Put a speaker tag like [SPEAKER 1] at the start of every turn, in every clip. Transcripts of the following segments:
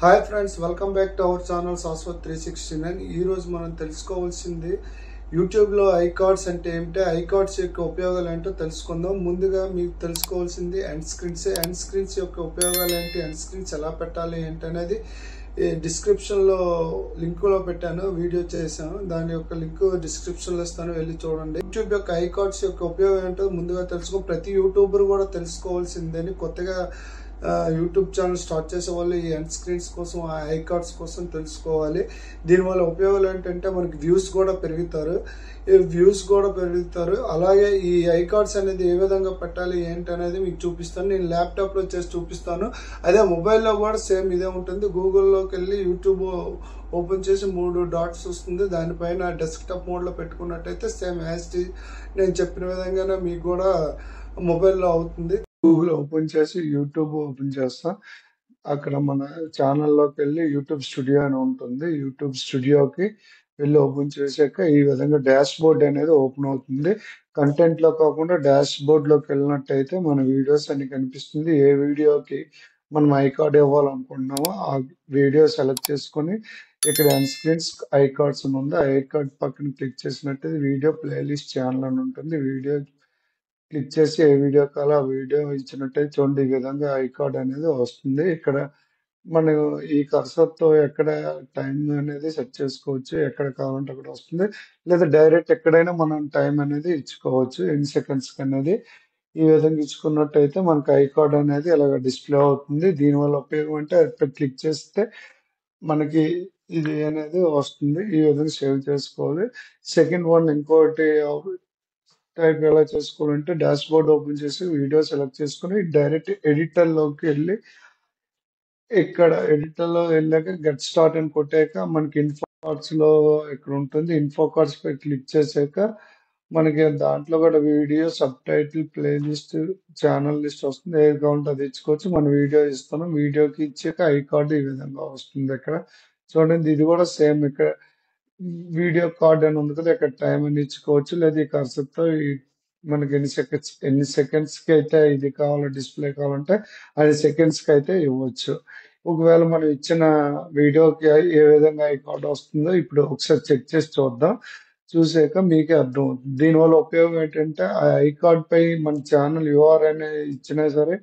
[SPEAKER 1] Hi friends, welcome back to our channel Shashwat 369. ఈ రోజు మనం తెలుసుకోవాల్సింది యూట్యూబ్ లో ఐకార్డ్స్ అంటే ఏమిటి, ఐకార్డ్స్ యొక్క ఉపయోగాలు ఏంటో తెలుసుకుందాం. ముందుగా మీకు తెలుసుకోవాల్సింది ఎండ్ స్క్రీన్స్ యొక్క ఉపయోగాలు ఏంటి, ఎండ్ స్క్రీన్స్ ఎలా పెట్టాలి ఏంటి అనేది డిస్క్రిప్షన్ లో లింక్ లో పెట్టాను, వీడియో చేశాను. దాని యొక్క లింక్ డిస్క్రిప్షన్ లో ఇస్తాను, వెళ్ళి చూడండి. యూట్యూబ్ యొక్క ఐకార్డ్స్ యొక్క ఉపయోగం ఏంటో ముందుగా తెలుసుకో. ప్రతి యూట్యూబర్ కూడా తెలుసుకోవాల్సిందని, కొత్తగా యూట్యూబ్ ఛానల్ స్టార్ట్ చేసే వాళ్ళు ఈ ఎండ్ స్క్రీన్స్ కోసం, ఆ ఐకార్డ్స్ కోసం తెలుసుకోవాలి. దీనివల్ల ఉపయోగాలు ఏంటంటే మనకి వ్యూస్ కూడా పెరుగుతారు. అలాగే ఈ ఐకార్డ్స్ అనేది ఏ విధంగా పెట్టాలి ఏంటి అనేది మీకు చూపిస్తాను. నేను ల్యాప్టాప్ లో చేసి చూపిస్తాను. అదే మొబైల్లో కూడా సేమ్ ఇదే ఉంటుంది. గూగుల్లోకి వెళ్ళి యూట్యూబ్ ఓపెన్ చేసి 3 డాట్స్ వస్తుంది. దానిపైన డెస్క్టాప్ మోడ్ లో పెట్టుకున్నట్టయితే సేమ్ యాజ్ నేను చెప్పిన విధంగానే మీకు కూడా మొబైల్లో అవుతుంది. గూగుల్ ఓపెన్ చేసి యూట్యూబ్ ఓపెన్ చేస్తాం. అక్కడ మన ఛానల్లోకి వెళ్ళి యూట్యూబ్ స్టూడియో అని ఉంటుంది. యూట్యూబ్ స్టూడియోకి వెళ్ళి ఓపెన్ చేశాక ఈ విధంగా డాష్ బోర్డ్ అనేది ఓపెన్ అవుతుంది. కంటెంట్ లో కాకుండా డాష్ బోర్డ్ లోకి వెళ్ళినట్టయితే మన వీడియోస్ అన్ని కనిపిస్తుంది. ఏ వీడియోకి మనం ఐకార్డ్ ఇవ్వాలనుకుంటున్నామో ఆ వీడియో సెలెక్ట్ చేసుకొని ఇక్కడ ఎండ్ స్క్రీన్స్ ఐకార్డ్స్ అని ఉంది. ఐకార్డ్ పక్కన క్లిక్ చేసినట్టయితే వీడియో ప్లేలిస్ట్ ఛానల్ అని ఉంటుంది. వీడియో క్లిక్ చేసి ఏ వీడియో కావాలో ఆ వీడియో ఇచ్చినట్టయితే చూడండి, ఈ విధంగా ఐకార్డ్ అనేది వస్తుంది. ఇక్కడ మనం ఈ కర్సర్ తో ఎక్కడ టైం అనేది సెట్ చేసుకోవచ్చు, ఎక్కడ కావాలంటే అక్కడ వస్తుంది. లేదా డైరెక్ట్ ఎక్కడైనా మనం టైం అనేది ఇచ్చుకోవచ్చు, ఎన్ని సెకండ్స్ అనేది. ఈ విధంగా ఇచ్చుకున్నట్టయితే మనకి ఐకార్డ్ అనేది ఇలాగ డిస్ప్లే అవుతుంది. దీనివల్ల ఉపయోగం అంటే అది క్లిక్ చేస్తే మనకి ఇది అనేది వస్తుంది. ఈ విధంగా సేవ్ చేసుకోవాలి. సెకండ్ వన్ ఇంకోటి టైప్ ఎలా చేసుకోవాలంటే డాష్ బోర్డ్ ఓపెన్ చేసి వీడియో సెలెక్ట్ చేసుకుని డైరెక్ట్ ఎడిటర్ లోకి వెళ్ళి ఇక్కడ ఎడిటర్ లో వెళ్ళాక గెట్ స్టార్ట్ అని కొట్టాక మనకి ఇన్ఫో కార్డ్స్ లో ఇక్కడ ఉంటుంది. ఇన్ఫో కార్డ్స్ పై క్లిక్ చేశాక మనకి దాంట్లో కూడా video, sub title, playlist, channel list వస్తుంది. ఏది కావాలంటే అది ఇచ్చుకోవచ్చు. మన వీడియో ఇస్తున్నాం, వీడియోకి ఇచ్చాక ఐ కార్డు ఈ విధంగా వస్తుంది. ఇక్కడ చూడండి, ఇది కూడా సేమ్. ఇక్కడ వీడియో కార్డ్ అని ఉంది కదా, ఇక్కడ టైం అని ఇచ్చుకోవచ్చు. లేదా ఈ కర్సర్ తో మనకి ఎన్ని సెకండ్స్ కి అయితే ఇది కావాలో, డిస్ప్లే కావాలంటే అది సెకండ్స్ కి అయితే ఇవ్వచ్చు. ఒకవేళ మనం ఇచ్చిన వీడియోకి ఏ విధంగా ఐ కార్డ్ వస్తుందో ఇప్పుడు ఒకసారి చెక్ చేసి చూద్దాం. చూసాక మీకే అర్థం అవుతుంది. దీనివల్ల ఉపయోగం ఏంటంటే ఆ ఐ కార్డ్ పై మన ఛానల్ యూఆర్ఎల్ ఇచ్చినా సరే,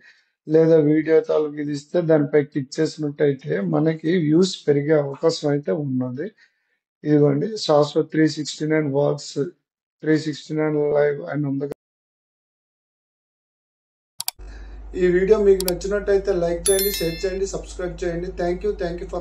[SPEAKER 1] లేదా వీడియో తాలూకు ఇది ఇస్తే దానిపై క్లిక్ చేసినట్టయితే మనకి వ్యూస్ పెరిగే అవకాశం అయితే ఉన్నది. ఇదిగోండి, శాశ్వత్ 369 వర్క్స్ 369 లైవ్ అని ఉంది. ఈ వీడియో మీకు నచ్చినట్టయితే లైక్ చేయండి, షేర్ చేయండి, సబ్స్క్రైబ్ చేయండి. Thank you for